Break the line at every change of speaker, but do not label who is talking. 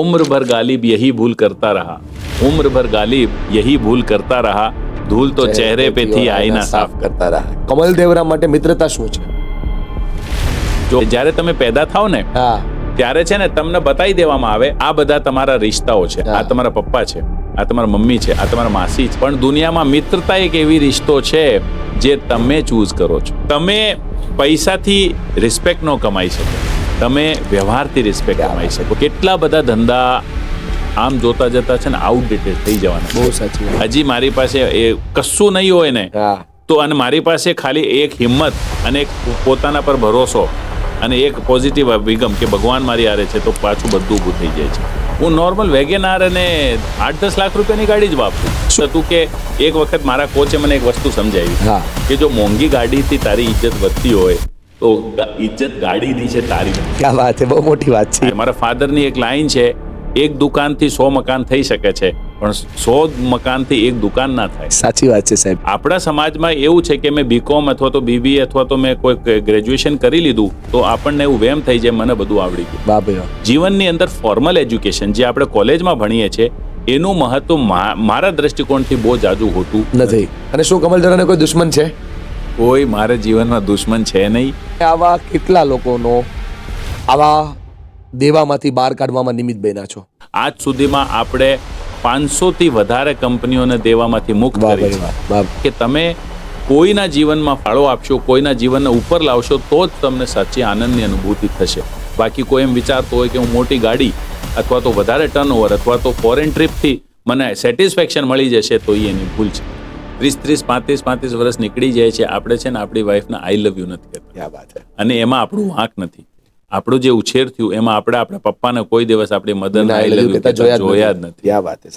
उम्र भर गालिब यही भूल करता रहा, उम्र भर गालिब यही भूल करता रहा, धूल तो चेहरे पे थी आईना साफ
કરતા રહા. કમલ દેવરા માટે મિત્રતા શું છે?
જો જ્યારે તમે પેદા થાવ ને
હા,
ત્યારે છે ને તમને બતાવી દેવામાં આવે આ બધા તમારા રિશ્તાઓ છે, આ તમારા પપ્પા છે, આ તમારા મમ્મી છે, આ તમારા માસી છે. પણ દુનિયામાં મિત્રતા એક એવી રિશ્તો છે જે તમે ચૂઝ કરો છો. તમે પૈસાથી રિસ્પેક્ટ ન કમાઈ શકો, તમે વ્યવહારથી રિસ્પેક્ટ કમાઈ શકો. કેટલા બધા ધંધા આમ જોતા જતા છે ને આઉટડેટેડ થઈ જવાના.
બહુ સાચી વાત.
હજી મારી પાસે એ કશું નહીં હોય ને
હા,
તો અને મારી પાસે ખાલી એક હિંમત અને એક પોતાના પર ભરોસો અને એક પોઝિટિવ અભિગમ કે ભગવાન મારી હારે છે તો પાછું બધું ઊભું થઈ જાય છે. હું નોર્મલ વેગેનાર અને 8-10 લાખ રૂપિયાની ગાડી જ વાપરું હતું કે એક વખત મારા કોચે મને એક વસ્તુ સમજાવી
હા,
કે જો મોંઘી ગાડીથી તારી ઇજ્જત વધતી હોય તો ઇજ્જત ગાડીની છે, તારી નથી.
ક્યાં વાત છે, બહુ મોટી વાત છે.
મારા ફાધરની એક લાઈન છે, એક દુકાનથી 100 મકાન થઈ શકે છે પણ 100 મકાનથી એક દુકાન ના થાય.
સાચી વાત છે સાહેબ.
આપણા સમાજમાં એવું છે કે મેં બીકોમ અથવા તો બીબીએ અથવા તો મેં કોઈ ગ્રેજ્યુએશન કરી લીધું તો આપણને એવું વેમ થઈ જાય મને બધું આવડી ગયું.
બાપરે બાપ.
જીવનની અંદર ફોર્મલ એજ્યુકેશન જે આપણે કોલેજમાં ભણીએ છીએ એનું મહત્વ મારા દ્રષ્ટિકોણથી બહુ જાજુ હોતું
નથી. અને શું કમલ દેવરાને કોઈ દુશ્મન છે?
કોઈ મારા જીવનમાં દુશ્મન છે નહીં.
આવા કેટલા લોકોનો આવા દેવામાંથી બહાર કાઢવામાં નિમિત્ત બન્યા છો?
આજ સુધીમાં આપણે 500 થી વધારે કંપનીઓને દેવામાંથી મુક્ત કરી છે કે તમે કોઈના જીવનમાં ફાળો આપશો, કોઈના જીવનને ઉપર લાવશો તો જ તમને સાચી આનંદની અનુભૂતિ થશે. બાકી કોઈ એમ વિચારતો હોય કે હું મોટી ગાડી અથવા તો વધારે ટર્નઓવર અથવા તો ફોરેન ટ્રીપથી મને સેટિસ્ફેક્શન મળી જશે તો એ એની ભૂલ છે. 30-35 વર્ષ નીકળી જાય છે, આપણે છે ને આપણી વાઈફને આઈ લવ યુ નથી કહેતા.
ક્યાં વાત છે.
અને એમાં આપણું વાંક નથી. આપણું જે ઉછેર થયું એમાં આપણે આપણા પપ્પાને કોઈ દિવસ આપણી મધરને આઈ લવ યુ જોયા જ નથી.
ક્યાં વાત છે.